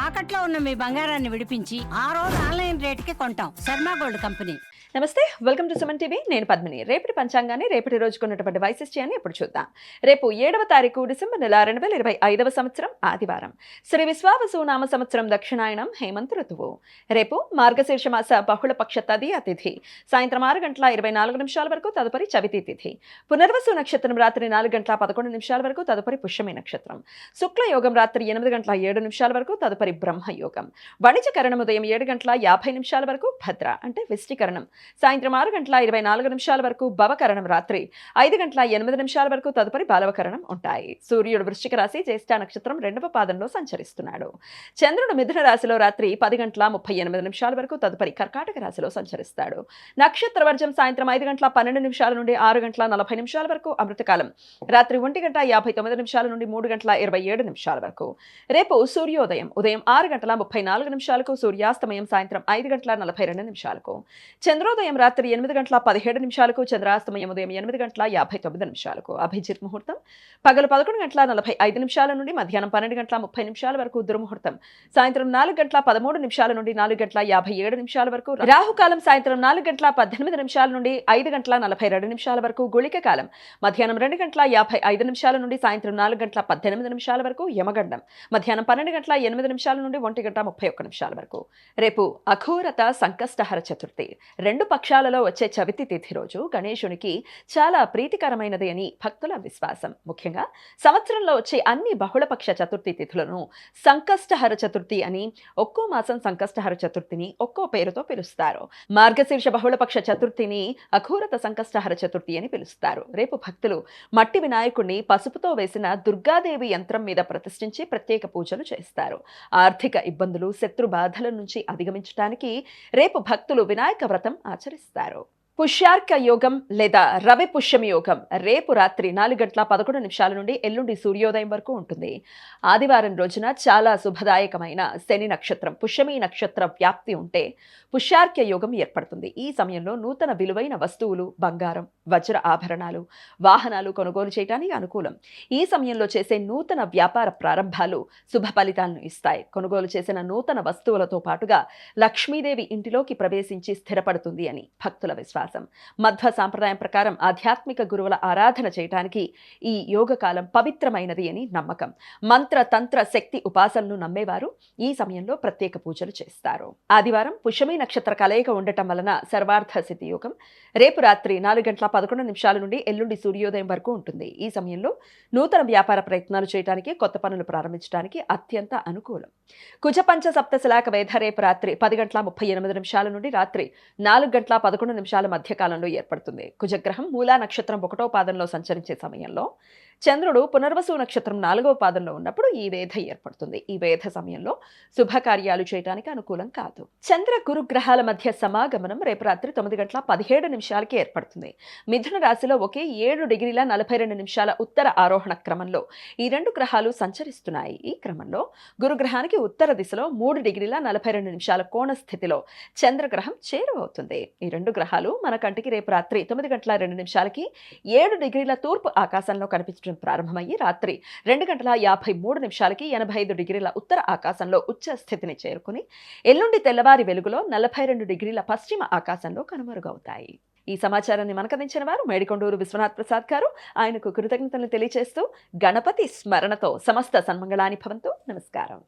తాకట్లో ఉన్న మీ బంగారాన్ని విడిపించి ఆ రోజు ఆన్లైన్ రేటుకి కొంటాం. Sharma gold company. నమస్తే, వెల్కమ్ టు సుమన్ టీవీ. నేను పద్మిని. రేపటి పంచాంగాన్ని రేపటి రోజుకున్నటువంటి వైశిష్ట్యాన్ని ఇప్పుడు చూద్దాం. రేపు 7వ తారీఖు డిసెంబర్ నెల 2025వ సంవత్సరం ఆదివారం. శ్రీ విశ్వావసునామ సంవత్సరం దక్షిణాయనం హేమంత ఋతువు. రేపు మార్గశీర్ష మాస బహుళపక్ష తదియ తిథి సాయంత్రం 6:24 వరకు, తదుపరి చవితి తిథి. పునర్వసు నక్షత్రం రాత్రి 4:11 వరకు, తదుపరి పుష్యమి నక్షత్రం. శుక్ల యోగం రాత్రి 8:07 వరకు, తదుపరి బ్రహ్మయోగం. వణిజ కరణం ఉదయం 7:50 వరకు, భద్ర అంటే విష్టికరణం సాయంత్రం 6:24 వరకు, భవకరణం రాత్రి 5:08 వరకు, తదుపరి బాలవకరణం ఉంటాయి. సూర్యుడు వృశ్చిక రాశి జ్యేష్ఠ నక్షత్రం 2వ పాదంలో సంచరిస్తున్నాడు. చంద్రుడు మిథున రాశిలో రాత్రి 10:38 వరకు, తదుపరి కర్కాటక రాశిలో సంచరిస్తాడు. నక్షత్ర వర్జం సాయంత్రం 5:12 నుండి 6:40 వరకు, అమృతకాలం రాత్రి 1:59 నుండి 3:27 వరకు. రేపు సూర్యోదయం ఉదయం 6:34 సూర్యాస్తమయం సాయంత్రం 5:42. చంద్రోదయం రాత్రి 8:17 చంద్రాస్తమయం ఉదయం 8:59. అభిజిత్ ముహూర్తం పగలు 11:45 నుండి మధ్యాహ్నం 12:30 వరకు. దుర్ముహూర్తం సాయంత్రం 4:13 నుండి 4:57 వరకు. రాహుకాలం సాయంత్రం 4:18 నుండి 5:42 వరకు. గుళిక కాలం మధ్యాహ్నం 2:55 నుండి సాయంత్రం 4:18 వరకు. యమగండం మధ్యాహ్నం 12:08 నుండి 1:31 వరకు. రేపు అఘోరత సంకష్టహర చతుర్థి. రెండు పక్షాలలో వచ్చే చవితి తిథి రోజు గణేశునికి చాలా ప్రీతికరమైనది అని భక్తుల విశ్వాసం. ముఖ్యంగా సంవత్సరంలో వచ్చే అన్ని బహుళపక్ష చతుర్థి తిథులను సంకష్టహర చతుర్థి అని, ఒక్కో మాసం సంకష్టహర చతుర్థిని ఒక్కో పేరుతో పిలుస్తారు. మార్గశీర్ష బహుళపక్ష చతుర్థిని అఘోరత సంకష్టహర చతుర్థి అని పిలుస్తారు. రేపు భక్తులు మట్టి వినాయకుడిని పసుపుతో వేసిన దుర్గాదేవి యంత్రం మీద ప్రతిష్ఠించి ప్రత్యేక పూజలు చేస్తారు. ఆర్థిక ఇబ్బందులు, శత్రు బాధల నుంచి అధిగమించడానికి రేపు భక్తులు వినాయక వ్రతం ఆచరిస్తారు. పుష్యార్క యోగం లేదా రవి పుష్యమి యోగం రేపు రాత్రి 4:11 నుండి ఎల్లుండి సూర్యోదయం వరకు ఉంటుంది. ఆదివారం రోజున చాలా శుభదాయకమైన శని నక్షత్రం పుష్యమి నక్షత్ర వ్యాప్తి ఉంటే పుష్యార్క యోగం ఏర్పడుతుంది. ఈ సమయంలో నూతన విలువైన వస్తువులు, బంగారం, వజ్ర ఆభరణాలు, వాహనాలు కొనుగోలు చేయడానికి అనుకూలం. ఈ సమయంలో చేసే నూతన వ్యాపార ప్రారంభాలు శుభ ఫలితాలను ఇస్తాయి. కొనుగోలు చేసిన నూతన వస్తువులతో పాటుగా లక్ష్మీదేవి ఇంటిలోకి ప్రవేశించి స్థిరపడుతుంది అని భక్తుల విశ్వాసం. మధ్వ సాంప్రదాయం ప్రకారం ఆధ్యాత్మిక గురువుల ఆరాధన చేయడానికి ఈ యోగ కాలం పవిత్రమైనది అని నమ్మకం. మంత్ర తంత్ర శక్తి ఉపాసనలు నమ్మేవారు ఈ సమయంలో ప్రత్యేక పూజలు చేస్తారు. ఆదివారం పుష్యమి నక్షత్ర కలయిక ఉండటం వలన సర్వార్థ సిద్ధి యోగం రేపు రాత్రి 4:11 నుండి ఎల్లుండి సూర్యోదయం వరకు ఉంటుంది. ఈ సమయంలో నూతన వ్యాపార ప్రయత్నాలు చేయడానికి, కొత్త పనులు ప్రారంభించడానికి అత్యంత అనుకూలం. కుజ పంచ సప్తశిలాక వేధ రేపు రాత్రి 10:38 నుండి రాత్రి 4:11 మధ్యకాలంలో ఏర్పడుతుంది. కుజగ్రహం మూలా నక్షత్రం 1వ పాదంలో సంచరించే సమయంలో చంద్రుడు పునర్వసు నక్షత్రం 4వ పాదంలో ఉన్నప్పుడు ఈ వేధ ఏర్పడుతుంది. ఈ వేధ సమయంలో శుభకార్యాలు చేయడానికి అనుకూలం కాదు. చంద్ర గురు గ్రహాల మధ్య సమాగమనం రేపు రాత్రి 9:17 ఏర్పడుతుంది. మిథున రాశిలో ఒకే 7:42 ఉత్తర ఆరోహణ క్రమంలో ఈ రెండు గ్రహాలు సంచరిస్తున్నాయి. ఈ క్రమంలో గురుగ్రహానికి ఉత్తర దిశలో 3:42 కోణ స్థితిలో చంద్రగ్రహం చేరువవుతుంది. ఈ రెండు గ్రహాలు మన కంటికి రేపు రాత్రి 9:02 7 తూర్పు ఆకాశంలో కనిపించడం ప్రారంభమయ్యి రాత్రి 2:53 85 ఉత్తర ఆకాశంలో ఉచ్చ స్థితిని చేరుకుని ఎల్లుండి తెల్లవారి వెలుగులో 42 పశ్చిమ ఆకాశంలో కనుమరుగవుతాయి. ఈ సమాచారాన్ని మనకందించిన వారు మేడికొండూరు విశ్వనాథ్ ప్రసాద్ గారు. ఆయనకు కృతజ్ఞతలు తెలియజేస్తూ గణపతి స్మరణతో సమస్త సన్మంగళాని భవంతు. నమస్కారం.